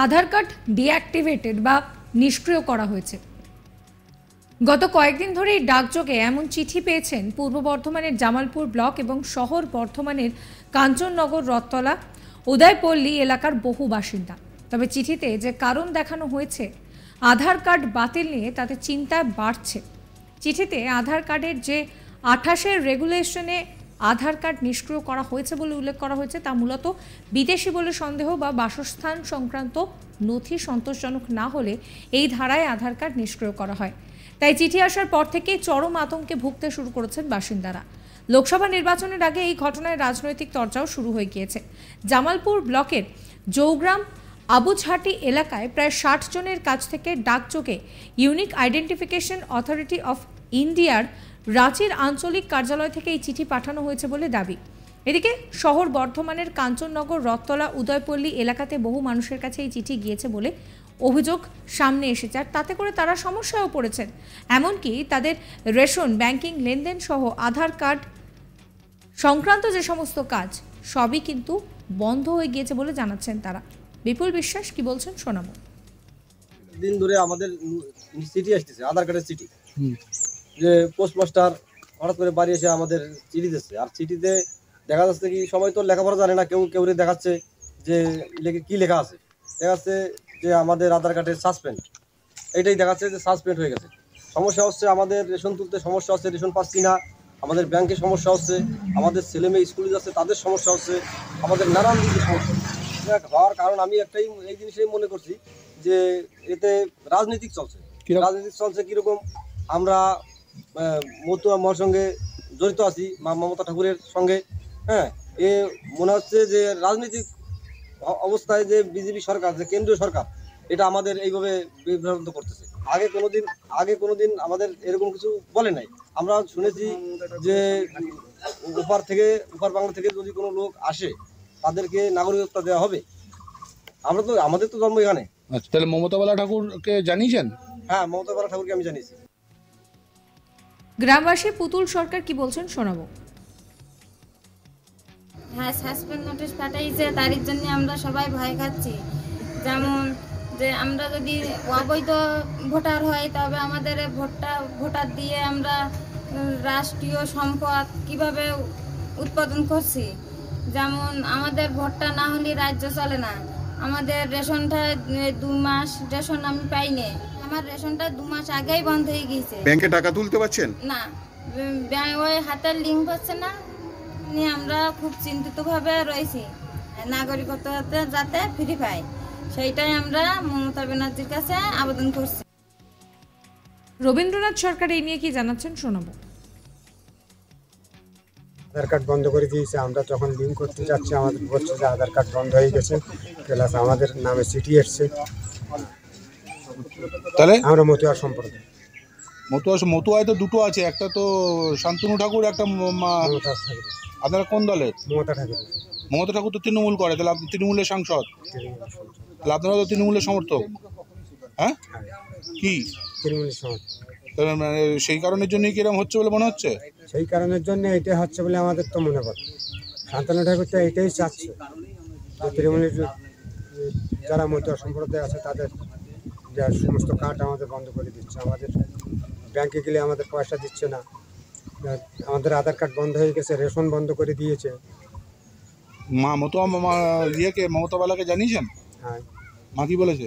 আধার card deactivated বা নিষ্ক্রিয় করা হয়েছে। গত কয়েকদিন ধরেই ডাকযোগে এমন চিঠি পেয়েছেন পূর্ব বর্ধমানের জামালপুর ব্লক এবং শহর বর্ধমানের কাঞ্চননগর রথতলা উদয়পল্লী এলাকার বহু বাসিন্দা। তবে চিঠিতে যে কারণ দেখানো হয়েছে আধার কার্ড বাতিল নিয়ে, তাতে চিন্তা বাড়ছে। চিঠিতে আধার কার্ডের যে 28-এর রেগুলেশনে আধার কার্ড নিষ্ক্রিয় করা হয়েছে বলে উল্লেখ করা হয়েছে, তা মূলত বিদেশি বলে সন্দেহ বা বাসস্থান সংক্রান্ত নথি সন্তোষজনক না হলে এই ধারায় আধার কার্ড নিষ্ক্রিয় করা হয়। তাই চিঠি আসার পর থেকেই চরম আতঙ্কে ভুগতে শুরু করেছেন বাসিন্দারা। লোকসভা নির্বাচনের আগে এই ঘটনায় রাজনৈতিক চর্চাও শুরু হয়ে গিয়েছে। জামালপুর ব্লকের জৌগ্রাম আবুঝাটি এলাকায় প্রায় 60 জনের কাছ থেকে ডাকযোগে ইউনিক আইডেন্টিফিকেশন অথরিটি অফ ইন্ডিয়ার রাঁচির আঞ্চলিক কার্যালয় থেকে এই চিঠি পাঠানো হয়েছে বলে দাবি। এদিকে শহর বর্ধমানের কাঞ্চননগর রথতলা উদয়পল্লী এলাকাতে বহু মানুষের কাছে এই চিঠি গিয়েছে বলে অভিযোগ সামনে এসেছে, আর তাতে করে তারা সমস্যায়ও পড়েছেন। এমনকি তাদের রেশন, ব্যাংকিং লেনদেন সহ আধার কার্ড সংক্রান্ত যে সমস্ত কাজ সবই কিন্তু বন্ধ হয়ে গিয়েছে বলে জানাচ্ছেন তারা। বিপুল বিশ্বাস কি বলছেন শোনাবো। দিন ধরে আমাদের চিঠি আসতেছে, আধার কার্ডের চিঠি, যে পোস্টমাস্টার হঠাৎ করে বাড়ি এসে আমাদের চিঠি দিচ্ছে। আর চিঠিতে দেখা যাচ্ছে কি, সবাই তো লেখাপড়া জানে না, কেউ কেউ দেখাচ্ছে যে কি লেখা আছে, দেখাচ্ছে যে আমাদের আধার কার্ডের সাসপেন্ড, এইটাই দেখাচ্ছে যে সাসপেন্ড হয়ে গেছে। সমস্যা হচ্ছে আমাদের রেশন তুলতে সমস্যা হচ্ছে, রেশন পাচ্ছি না, আমাদের ব্যাংকে সমস্যা হচ্ছে, আমাদের ছেলে মেয়ে স্কুলে যাচ্ছে তাদের সমস্যা হচ্ছে, আমাদের নানান দিকে সমস্যা হওয়ার কারণ আমি একটাই এই জিনিসটাই মনে করছি যে এতে রাজনীতিক চলছে। রাজনীতিক চলছে কিরকম, আমরা মতুয়া মার সঙ্গে জড়িত আছি, মা মমতা ঠাকুরের সঙ্গে। হ্যাঁ, এ মনে হচ্ছে যে রাজনৈতিক অবস্থায় যে বিজেপি সরকার, যে কেন্দ্রীয় সরকার, এটা আমাদের এইভাবে বিভ্রান্ত করতেছে। আগে কোনোদিন আমাদের এরকম কিছু বলে নাই। আমরা শুনেছি যে উপার বাংলা থেকে যদি কোনো লোক আসে তাদেরকে নাগরিকত্ব দেওয়া হবে। আমাদের তো জন্ম এখানে। আচ্ছা, তাহলে মমতা বালা ঠাকুরকে জানিয়েছেন? হ্যাঁ, মমতা বালা ঠাকুরকে আমি জানিয়েছি। গ্রামবাসী পুতুল সরকার কি বলছেন শোনাবো। হ্যাঁ, সাসপেন্ড নোটিশ পাঠাইছে, তার জন্য আমরা সবাই ভয় খাচ্ছি। যেমন যে আমরা যদি অবৈধ ভোটার হয় তবে আমাদের ভোটার দিয়ে আমরা রাষ্ট্রীয় সম্পদ কিভাবে উৎপাদন করছি। যেমন আমাদের ভোটটা না হলে রাজ্য চলে না। আমাদের রেশনটা 2 মাস রেশন আমি পাইনি। আমার রেশনটা 2 মাস আগেই বন্ধ হয়ে গিয়েছে। ব্যাংকে টাকা তুলতে পারছেন না, ওই হাতের লিঙ্ক হচ্ছে না, নিয়ে আমরা খুব চিন্তিতভাবে রয়েছি। নাগরিকত্ব যাতে ফ্রি পাই, সেইটাই আমরা মমতা ব্যানার্জির কাছে আবেদন করছি। রবীন্দ্রনাথ সরকার এই নিয়ে কি জানাচ্ছেন শোনাবো। আধার কার্ড বন্ধ করে দিয়েছে। আমরা যখন লিঙ্ক করতে যাচ্ছি আমাদের বলছে যে আধার কার্ড বন্ধ হয়ে গেছে, প্লাস আমাদের নামে চিঠি এসছে। তাহলে আমরা মতুয়া সম্পর্কে মতুয়ায় তো দুটো আছে, একটা তো শান্তনু ঠাকুর, একটা আপনারা কোন দলের? মমতা ঠাকুর তো তৃণমূল করে, তাহলে আপনি তৃণমূলের সাংসদ, তাহলে আপনারা তো তৃণমূলের সমর্থক। হ্যাঁ, কি তৃণমূলের সমর্থক? মানে সেই কারণের জন্যই কি এরকম হচ্ছে বলে মনে হচ্ছে? সেই কারণের জন্য এটা হচ্ছে বলে আমাদের তো মনে করে। শান্তনু ঠাকুর তো এটাই চাচ্ছে যে তৃণমূলের যারা মতুয়া সম্প্রদায় আছে তাদের যা সমস্ত কার্ড আমাদের বন্ধ করে দিচ্ছে। আমাদের ব্যাংকে গেলে আমাদের পয়সা দিচ্ছে না, আমাদের আধার কার্ড বন্ধ হয়ে গেছে, রেশন বন্ধ করে দিয়েছে। মমতা বালাকে জানিয়েছেন? হ্যাঁ। মা কি বলেছে?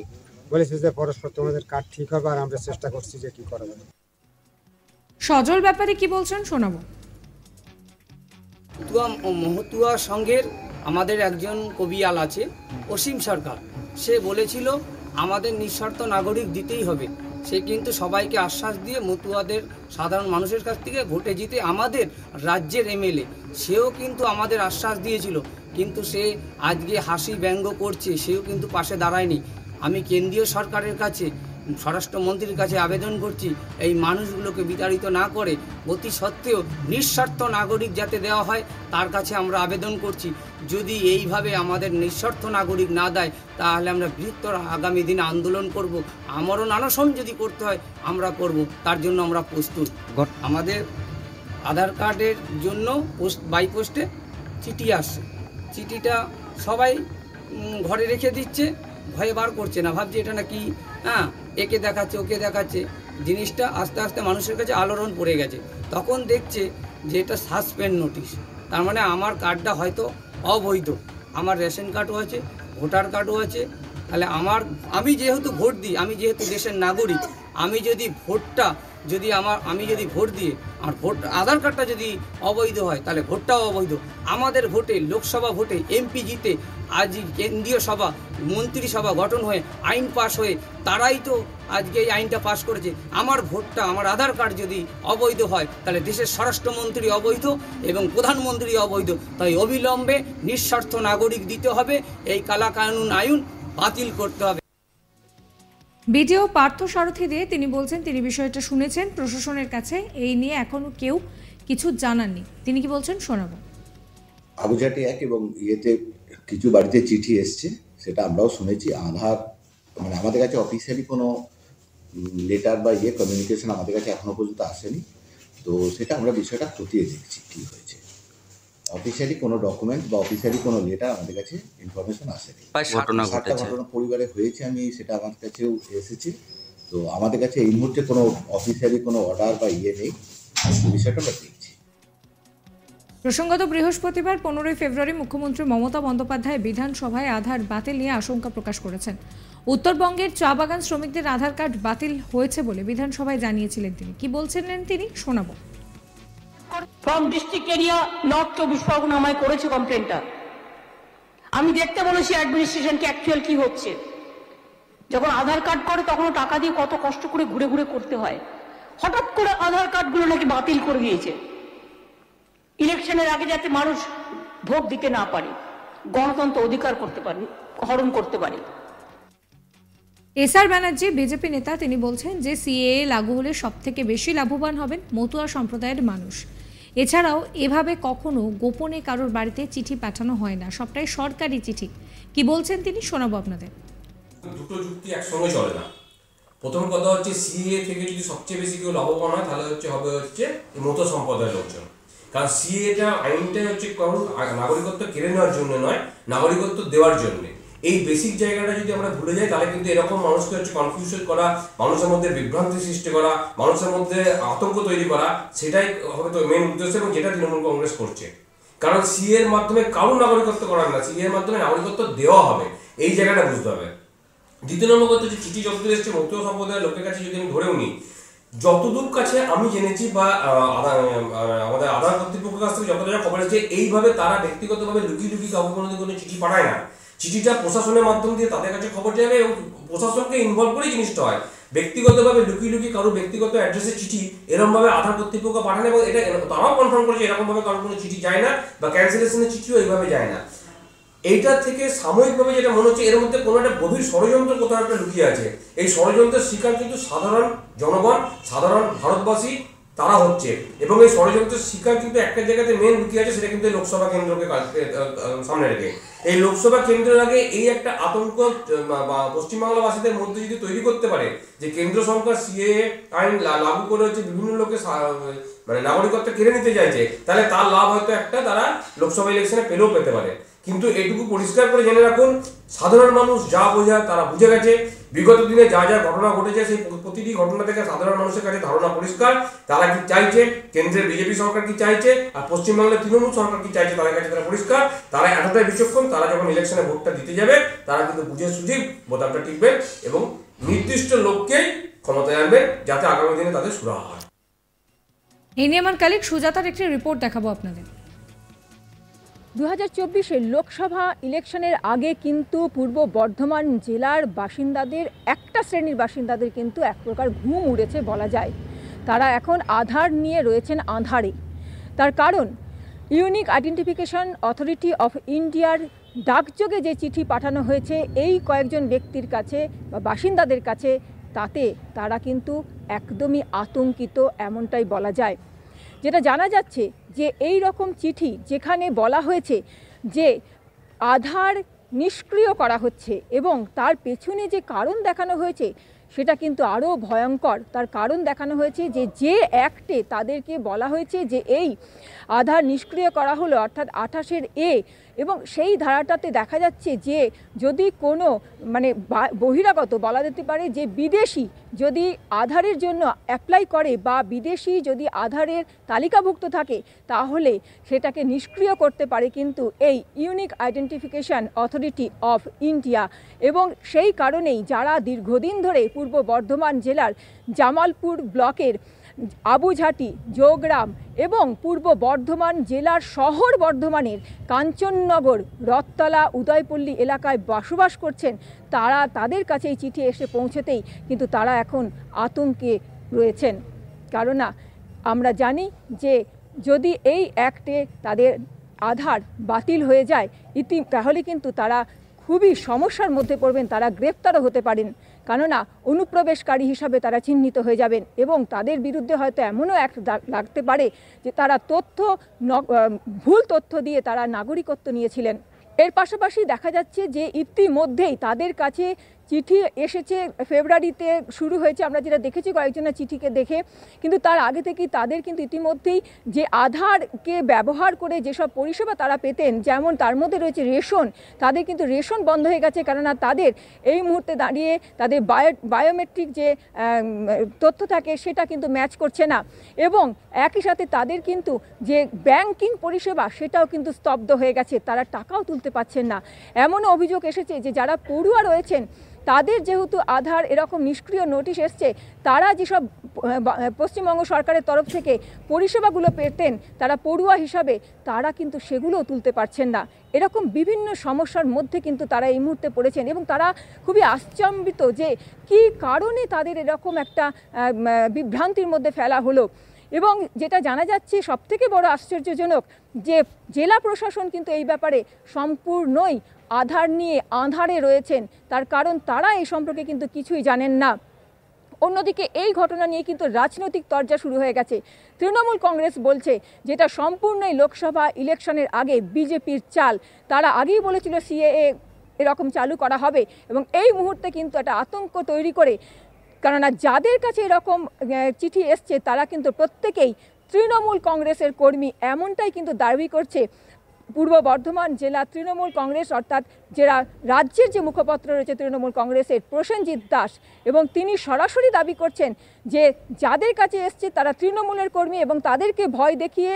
বলেছে যে পরস্পর তোমাদের কার্ড ঠিক হবে, আর আমরা চেষ্টা করছি যে কি করা যাবে। সজল ব্যাপারে কি বলছেন শোনাবো। মহতুয়া সংঘের আমাদের একজন কবিয়াল আছে, অসীম সরকার। সে বলেছিল আমাদের নিঃশর্ত নাগরিক দিতেই হবে। সে কিন্তু সবাইকে আশ্বাস দিয়ে মতুয়াদের সাধারণ মানুষের কাছ থেকে ভোটে জিতে আমাদের রাজ্যের এমএলএ, সেও কিন্তু আমাদের আশ্বাস দিয়েছিল। কিন্তু সে আজকে হাসি ব্যঙ্গ করছে, সেও কিন্তু পাশে দাঁড়ায়নি। আমি কেন্দ্রীয় সরকারের কাছে, স্বরাষ্ট্রমন্ত্রীর কাছে আবেদন করছি, এই মানুষগুলোকে বিতাড়িত না করে অতি সত্ত্বেও নিঃস্বার্থ নাগরিক যাতে দেওয়া হয় তার কাছে আমরা আবেদন করছি। যদি এইভাবে আমাদের নিঃস্বার্থ নাগরিক না দেয় তাহলে আমরা বৃহত্তর আগামী দিনে আন্দোলন করব, আমরণ অনশন যদি করতে হয় আমরা করব, তার জন্য আমরা প্রস্তুত। আমাদের আধার কার্ডের জন্য বাই পোস্টে চিঠি আসছে, চিঠিটা সবাই ঘরে রেখে দিচ্ছে, ভয়ে বার করছে না, ভাবছে এটা নাকি একে দেখাচ্ছে ওকে দেখাচ্ছে। জিনিসটা আস্তে আস্তে মানুষের কাছে আলোড়ন পড়ে গেছে। তখন দেখছে যে এটা সাসপেন্ড নোটিশ, তার মানে আমার কার্ডটা হয়তো অবৈধ। আমার রেশন কার্ডও আছে, ভোটার কার্ডও আছে। তাহলে আমি যেহেতু ভোট দিই, আমি যেহেতু দেশের নাগরিক, আমি যদি আমি যদি ভোট দিয়ে আমার আধার কার্ডটা যদি অবৈধ হয়, তাহলে ভোটটাও অবৈধ। আমাদের ভোটে, লোকসভা ভোটে এমপি জিতে, আজ কেন্দ্রীয় সভা, মন্ত্রিসভা গঠন হয়ে আইন পাশ হয়ে তারাই তো আজকে এই আইনটা পাশ করেছে। আমার ভোটটা, আমার আধার কার্ড যদি অবৈধ হয়, তাহলে দেশের স্বরাষ্ট্রমন্ত্রী অবৈধ এবং প্রধানমন্ত্রী অবৈধ। তাই অবিলম্বে নিঃস্বার্থ নাগরিক দিতে হবে, এই কালা কানুন আইন বাতিল করতে হবে। বিডিও পার্থ সারথী দিয়ে তিনি বলছেন তিনি বিষয়টা শুনেছেন প্রশাসনের কাছে, এই নিয়ে এখনো কেউ কিছু জানাননি। তিনি কি বলছেন শোনাবো। আবুঝাটি এক এবং ইয়েতে কিছু বাড়িতে চিঠি এসছে, সেটা আমরাও শুনেছি। আধার মানে আমাদের কাছে অফিসিয়ালি কোনো লেটার বা কমিউনিকেশন আমাদের কাছে এখনো পর্যন্ত আসেনি। তো সেটা আমরা বিষয়টা খতিয়ে দেখছি কী হয়েছে। অফিসিয়ালি কোনো ডকুমেন্ট বা অফিসিয়ালি কোনো লেটার আমাদের কাছে ইনফরমেশন আসেনি। ঘটনা পরিবারে হয়েছে, সেটা আমার কাছেও এসেছে। তো আমাদের কাছে এই মুহূর্তে কোনো অফিসিয়ালি কোনো অর্ডার বা নেই, বিষয়টা আমরা দেখছি। প্রসঙ্গত বৃহস্পতিবার 15 ফেব্রুয়ারি মুখ্যমন্ত্রী মমতা বন্দ্যোপাধ্যায় বিধানসভায় আধার বাতিল নিয়ে আশঙ্কা প্রকাশ করেছেন। উত্তরবঙ্গের চা বাগান শ্রমিকদের আধার কার্ড বাতিল হয়েছে বলে বিধানসভায় জানিয়েছিলেন তিনি। কি বলছিলেন তিনি শোনাবো। From district area north 24 Pargana আমায় করেছে কমপ্লেনটা। আমি দেখতে বলেছি অ্যাডমিনিস্ট্রেশনকে অ্যাকচুয়াল কি হচ্ছে। যখন আধার কার্ড করে তখন টাকা দিয়ে কত কষ্ট করে ঘুরে ঘুরে করতে হয়। হঠাৎ করে আধার কার্ডগুলো নাকি বাতিল করে দিয়েছে, ইলেকশনের আগে যাতে মানুষ ভোট দিতে না পারে, গণতন্ত্র অধিকার করতে পারে, হরণ করতে পারে। এসআর ব্যানার্জি বিজেপি নেতা, তিনি বলছেন যে সিএএ লাগু হলে সবথেকে বেশি লাভবান হবেন মতুয়া সম্প্রদায়ের মানুষ। এছাড়াও এভাবে কখনো গোপনে কারোর বাড়িতে চিঠি পাঠানো হয় না, সবটাই সরকারি চিঠি। কি বলছেন তিনি শোনাবো আপনাদের। দুটো যুক্তি একসঙ্গে চলে না। প্রথম কথা হচ্ছে সিএএ থেকে যদি সবচেয়ে বেশি কেউ লাভবান হয় তাহলে হবে মতুয়া সম্প্রদায়ের লোকজন। কারণ সিএটা আইনটা হচ্ছে কারণ নাগরিকত্ব কেড়ে নেওয়ার জন্য নয়, নাগরিকত্ব দেওয়ার জন্য। এই বেসিক জায়গাটা যদি আমরা ভুলে যাই তাহলে কিন্তু এরকম মানুষকে কনফিউশন করা, মানুষের মধ্যে বিভ্রান্তি সৃষ্টি করা, মানুষের মধ্যে আতঙ্ক তৈরি করা, সেটাই হবে তো মেন উদ্দেশ্য এবং যেটা তৃণমূল কংগ্রেস করছে। কারণ সিএর মাধ্যমে কারোর নাগরিকত্ব করার না, সিএর মাধ্যমে নাগরিকত্ব দেওয়া হবে, এই জায়গাটা বুঝতে হবে। দ্বিতীয় নম্বর কথা, যে চিঠি যতদূর এসছে মতুয়া সম্প্রদায়ের লোকের কাছে যদি আমি ধরেও নিই, যতদূর কাছে আমি জেনেছি বা আমাদের আধার কর্তৃপক্ষের কাছ থেকে যতটা খবর আছে, এইভাবে তারা ব্যক্তিগতভাবে লুকিয়ে লুকিয়ে কাউকে কোনোদিন কোনো চিঠি পাঠায় না। চিঠিটা প্রশাসনের মাধ্যম দিয়ে তাদের কাছে খবর যাবে এবং প্রশাসনকে ইনভলভ করেই জিনিসটা হয়। ব্যক্তিগতভাবে লুকিয়ে লুকিয়ে কারো ব্যক্তিগত অ্যাড্রেসে চিঠি এরকমভাবে আধার কর্তৃপক্ষ পাঠান এবং এটা তারাও কনফার্ম করেছে এরকমভাবে কারো কোনো চিঠি যায় না বা ক্যান্সেলেশনের চিঠিও এইভাবে যায় না। এইটা থেকে সাময়িকভাবে যেটা মনে হচ্ছে এর মধ্যে কোনো একটা গভীর ষড়যন্ত্র কোথাও একটা লুকিয়ে আছে। এই ষড়যন্ত্রের শিকার কিন্তু সাধারণ জনগণ, সাধারণ ভারতবাসী তারা হচ্ছে এবং এই ষড়যন্ত্রের শিকার কিন্তু একটা জায়গাতে মেন লুকিয়ে আছে, সেটা কিন্তু লোকসভা কেন্দ্রকে সামনে রেখে। এই লোকসভা কেন্দ্রের আগে এই একটা আতঙ্ক পশ্চিমবাংলাবাসীদের মধ্যে যদি তৈরি করতে পারে যে কেন্দ্র সরকার সিএএ আইন লাগু করে হচ্ছে বিভিন্ন লোকের মানে নাগরিকত্ব কেড়ে নিতে চাইছে, তাহলে তার লাভ হয়তো একটা তারা লোকসভা ইলেকশনে পেলেও পেতে পারে। কিন্তু এটুকু পরিষ্কার করে জেনে রাখুন, সাধারণ মানুষ যা বোঝার তারা বুঝে গেছে। বিগত দিনে যা যা ঘটনা ঘটেছে সেই প্রতিটি ঘটনা থেকে সাধারণ মানুষের কাছে ধারণা পরিষ্কার। তারা কি চাইছে, কেন্দ্রের বিজেপি সরকার কি চাইছে, আর পশ্চিমবাংলার তৃণমূল সরকার কি চাইছে, তাদের কাছে তারা পরিষ্কার। তারা এতটাই বিচক্ষণ, তারা যখন ইলেকশনে ভোটটা দিতে যাবে তারা কিন্তু বুঝে সুঝে বোতামটা টিপবেন এবং নির্দিষ্ট লোককেই ক্ষমতায় আনবেন যাতে আগামী দিনে তাদের সুরাহা হয়। এই নিয়ে আমার কালিক সুজাতার একটি রিপোর্ট দেখাবো আপনাদের। 2024 লোকসভা ইলেকশনের আগে কিন্তু পূর্ব বর্ধমান জেলার বাসিন্দাদের, একটা শ্রেণীর বাসিন্দাদের কিন্তু এক প্রকার ঘুম উড়েছে বলা যায়। তারা এখন আধার নিয়ে রয়েছেন আঁধারে। তার কারণ ইউনিক আইডেন্টিফিকেশন অথরিটি অফ ইন্ডিয়ার ডাকযোগে যে চিঠি পাঠানো হয়েছে এই কয়েকজন ব্যক্তির কাছে বা বাসিন্দাদের কাছে, তাতে তারা কিন্তু একদমই আতঙ্কিত এমনটাই বলা যায়। যেটা জানা যাচ্ছে যে এই রকম চিঠি যেখানে বলা হয়েছে যে আধার নিষ্ক্রিয় করা হচ্ছে এবং তার পেছনে যে কারণ দেখানো হয়েছে সেটা কিন্তু আরও ভয়ঙ্কর। তার কারণ দেখানো হয়েছে যে অ্যাক্টে তাদেরকে বলা হয়েছে যে এই আধার নিষ্ক্রিয় করা হলো, অর্থাৎ 28 এ এবং সেই ধারাটাতে দেখা যাচ্ছে যে যদি কোনো মানে বহিরাগত বলা যেতে পারে যে বিদেশি যদি আধারের জন্য অ্যাপ্লাই করে বা বিদেশি যদি আধারের তালিকাভুক্ত থাকে তাহলে সেটাকে নিষ্ক্রিয় করতে পারে কিন্তু এই unique identification authority of India. এবং সেই কারণেই যারা দীর্ঘদিন ধরে পূর্ব বর্ধমান জেলার জামালপুর ব্লকের আবুঝাটি, যোগগ্রাম এবং পূর্ব বর্ধমান জেলার শহর বর্ধমানের কাঞ্চননগর, রথতলা, উদয়পল্লী এলাকায় বসবাস করছেন, তাদের কাছে এই চিঠি এসে পৌঁছতেই কিন্তু তারা এখন আতঙ্কে রয়েছেন। কারণ আমরা জানি যে যদি এই অ্যাক্টে তাদের আধার বাতিল হয়ে যায় তাহলে কিন্তু তারা খুবই সমস্যার মধ্যে পড়বেন, তারা গ্রেপ্তারও হতে পারেন। কেননা অনুপ্রবেশকারী হিসাবে তারা চিহ্নিত হয়ে যাবেন এবং তাদের বিরুদ্ধে হয়তো এমনও অ্যাক্ট লাগতে পারে যে তারা ভুল তথ্য দিয়ে তারা নাগরিকত্ব নিয়েছিলেন। এর পাশাপাশি দেখা যাচ্ছে যে ইতিমধ্যেই তাদের কাছে চিঠি এসেছে, ফেব্রুয়ারিতে শুরু হয়েছে, আমরা যেটা দেখেছি কয়েকজনের চিঠিকে দেখে, কিন্তু তার আগে থেকেই তাদের কিন্তু ইতিমধ্যেই যে আধারকে ব্যবহার করে যেসব পরিষেবা তারা পেতেন, যেমন তার মধ্যে রয়েছে রেশন, তাদের কিন্তু রেশন বন্ধ হয়ে গেছে, কেননা তাদের এই মুহূর্তে দাঁড়িয়ে তাদের বায়োমেট্রিক যে তথ্য থাকে সেটা কিন্তু ম্যাচ করছে না। এবং একই সাথে তাদের কিন্তু যে ব্যাংকিং পরিষেবা সেটাও কিন্তু স্তব্ধ হয়ে গেছে, তারা টাকাও তুলতে পারছেন না। এমনও অভিযোগ এসেছে যে যারা পড়ুয়া রয়েছেন তাদের যেহেতু আধার এরকম নিষ্ক্রিয় নোটিশ এসছে, তারা যেসব পশ্চিমবঙ্গ সরকারের তরফ থেকে পরিষেবাগুলো পেতেন তারা পড়ুয়া হিসাবে, তারা কিন্তু সেগুলোও তুলতে পারছেন না। এরকম বিভিন্ন সমস্যার মধ্যে কিন্তু তারা এই মুহূর্তে পড়েছেন এবং তারা খুবই আশ্চর্যিত যে কী কারণে তাদের এরকম একটা বিভ্রান্তির মধ্যে ফেলা হলো। এবং যেটা জানা যাচ্ছে সবথেকে বড় আশ্চর্যজনক যে জেলা প্রশাসন কিন্তু এই ব্যাপারে সম্পূর্ণই আধার নিয়ে আঁধারে রয়েছেন, তার কারণ তারা এই সম্পর্কে কিন্তু কিছুই জানেন না। অন্যদিকে এই ঘটনা নিয়ে কিন্তু রাজনৈতিক তরজা শুরু হয়ে গেছে। তৃণমূল কংগ্রেস বলছে যেটা সম্পূর্ণই লোকসভা ইলেকশনের আগে বিজেপির চাল, তারা আগেই বলেছিল সিএএ এরকম চালু করা হবে এবং এই মুহূর্তে কিন্তু একটা আতঙ্ক তৈরি করে, কেননা যাদের কাছে এরকম চিঠি এসছে তারা কিন্তু প্রত্যেকেই তৃণমূল কংগ্রেসের কর্মী, এমনটাই কিন্তু দাবি করছে পূর্ব বর্ধমান জেলা তৃণমূল কংগ্রেস, অর্থাৎ যারা রাজ্যের যে মুখপাত্র রয়েছে তৃণমূল কংগ্রেসের প্রসেনজিৎ দাস, এবং তিনি সরাসরি দাবি করছেন যে যাদের কাছে এসছে তারা তৃণমূলের কর্মী এবং তাদেরকে ভয় দেখিয়ে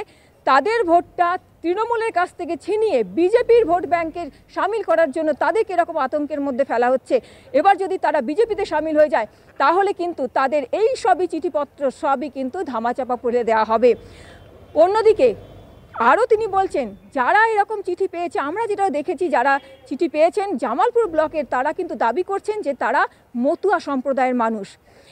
তাদের ভোটটা তৃণমূলের কাছ থেকে ছিনিয়ে বিজেপির ভোট ব্যাংকের সামিল করার জন্য তাদেরকে এরকম আতঙ্কের মধ্যে ফেলা হচ্ছে। এবার যদি তারা বিজেপিতে সামিল হয়ে যায় তাহলে কিন্তু তাদের এই সবই চিঠিপত্র সবই কিন্তু ধামাচাপা পড়ে দেওয়া হবে। অন্যদিকে আরও তিনি বলছেন যারা এরকম চিঠি পেয়েছে, আমরা যেটা দেখেছি যারা চিঠি পেয়েছেন জামালপুর ব্লকের, তারা কিন্তু দাবি করছেন যে তারা মতুয়া সম্প্রদায়ের মানুষ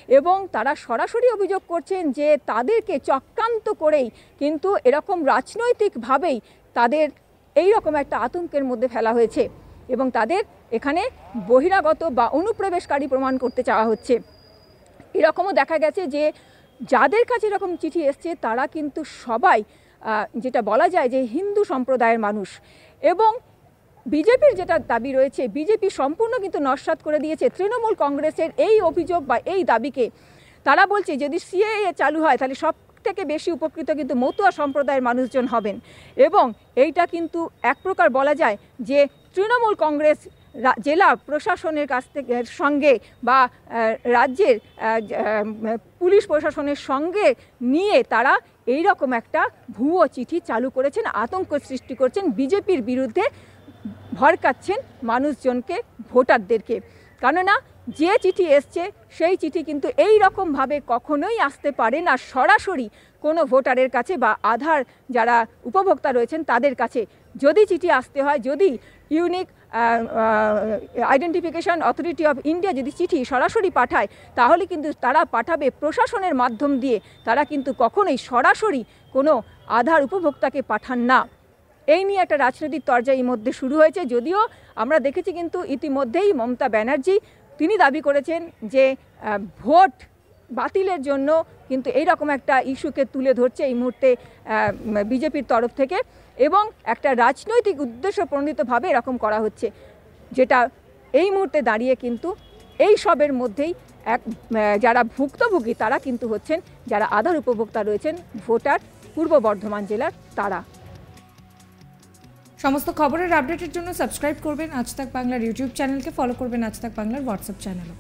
এবং তারা সরাসরি অভিযোগ করছেন যে তাদেরকে চক্রান্ত করেই কিন্তু এরকম রাজনৈতিকভাবেই তাদের এই রকম একটা আতঙ্কের মধ্যে ফেলা হয়েছে এবং তাদের এখানে বহিরাগত বা অনুপ্রবেশকারী প্রমাণ করতে চাওয়া হচ্ছে। এরকমও দেখা গেছে যে যাদের কাছে এরকম চিঠি এসছে তারা কিন্তু সবাই যেটা বলা যায় যে হিন্দু সম্প্রদায়ের মানুষ। এবং বিজেপির যেটা দাবি রয়েছে, বিজেপি সম্পূর্ণ কিন্তু নস্যাৎ করে দিয়েছে তৃণমূল কংগ্রেসের এই অভিযোগ বা এই দাবিকে। তারা বলছে যদি সিএএ চালু হয় তাহলে সব থেকে বেশি উপকৃত কিন্তু মতুয়া সম্প্রদায়ের মানুষজন হবেন এবং এইটা কিন্তু এক প্রকার বলা যায় যে তৃণমূল কংগ্রেস জেলা প্রশাসনের কাছ থেকে সঙ্গে বা রাজ্যের পুলিশ প্রশাসনের সঙ্গে নিয়ে তারা এই রকম একটা ভুয়ো চিঠি চালু করেছেন, আতঙ্ক সৃষ্টি করছেন, বিজেপির বিরুদ্ধে ভড়কাচ্ছেন মানুষজনকে, ভোটারদেরকে। কেননা যে চিঠি এসছে সেই চিঠি কিন্তু এই রকমভাবে কখনোই আসতে পারে না সরাসরি কোনো ভোটারের কাছে বা আধার যারা উপভোক্তা রয়েছেন তাদের কাছে। যদি চিঠি আসতে হয়, যদি unique identification authority of India যদি চিঠি সরাসরি পাঠায় তাহলে কিন্তু তারা পাঠাবে প্রশাসনের মাধ্যম দিয়ে, তারা কিন্তু কখনোই সরাসরি কোনো আধার উপভোক্তাকে পাঠান না। এই নিয়ে একটা রাজনৈতিক তরজা এই মধ্যে শুরু হয়েছে। যদিও আমরা দেখেছি কিন্তু ইতিমধ্যেই মমতা ব্যানার্জি তিনি দাবি করেছেন যে ভোট বাতিলের জন্য কিন্তু এই রকম একটা ইস্যুকে তুলে ধরছে এই মুহূর্তে বিজেপির তরফ থেকে এবং একটা রাজনৈতিক উদ্দেশ্য প্রণীতভাবে এরকম করা হচ্ছে, যেটা এই মুহূর্তে দাঁড়িয়ে কিন্তু এই সবের মধ্যেই যারা ভুক্তভোগী তারা কিন্তু হচ্ছেন যারা আধার উপভোক্তা রয়েছেন ভোটার পূর্ব বর্ধমান জেলার তারা। সমস্ত খবরের আপডেটের জন্য সাবস্ক্রাইব করবেন আজ তাক বাংলার ইউটিউব চ্যানেলকে, ফলো করবেন আজ তাক বাংলার হোয়াটসঅ্যাপ চ্যানেলও।